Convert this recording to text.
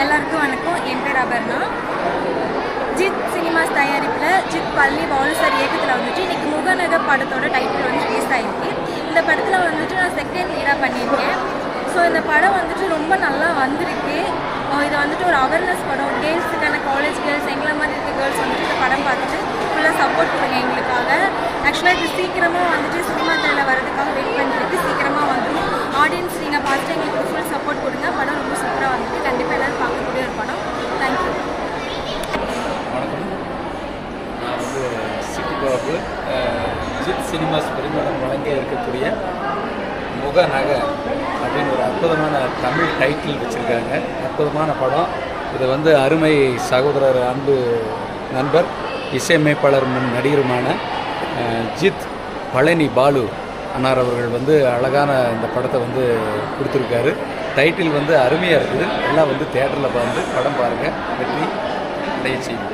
எல்லாருக்கும் வணக்கம். என் பேர் அபர்ணா. ஜித் சினிமாஸ் தயாரிப்பில் ஜித் பழனி பாலு சார் இயக்கத்தில் வந்துட்டு இன்றைக்கி முகநக படத்தோட டைட்டில் வந்து ரிலீஸ் ஆகிருக்கு. இந்த படத்தில் வந்துட்டு நான் செகண்ட் லீடாக பண்ணியிருக்கேன். ஸோ இந்த படம் வந்துட்டு ரொம்ப நல்லா வந்திருக்கு. இது வந்துட்டு ஒரு அவேர்னஸ் படம். கேர்ள்ஸுக்கான காலேஜ் கேர்ள்ஸ் எங்களை மாதிரி இருக்க கேர்ள்ஸ் வந்துட்டு இந்த படம் பார்த்துட்டு ஃபுல்லாக சப்போர்ட் கொடுங்க எங்களுக்காக. ஆக்சுவலாக இது சீக்கிரமாக வந்துட்டு சினிமா திரையில் வரதுக்காக வெயிட் பண்ணிட்டு சீக்கிரமாக வந்துடும். ஆடியன்ஸ் நீங்கள் பார்த்துட்டு எங்களுக்கு ஃபுல் சப்போர்ட் கொடுங்க. படம் ரொம்ப சூப்பராக வந்துட்டு கண்டிப்பாக எல்லோரும் பார்க்கக்கூடிய ஒரு படம். தேங்க்யூ. வணக்கம். நான் வந்து சிட்டி பாபு. ஜித் சினிமாஸ் பெருமிடம் வழங்க இருக்கக்கூடிய முகநக அப்படின்னு ஒரு அற்புதமான தமிழ் டைட்டில் வச்சுருக்காங்க. அற்புதமான படம். இது வந்து அருமை சகோதரர், அன்பு நண்பர், இசையமைப்பாளர், முன் நடிகருமான ஜித் பழனி பாலு அன்னார் அவர்கள் வந்து அழகான இந்த படத்தை வந்து கொடுத்துருக்காரு. டைட்டில் வந்து அருமையாக இருக்குது. எல்லாம் வந்து தியேட்டரில் வந்து படம் பாருங்கள், வெற்றி அடைய செய்யும்.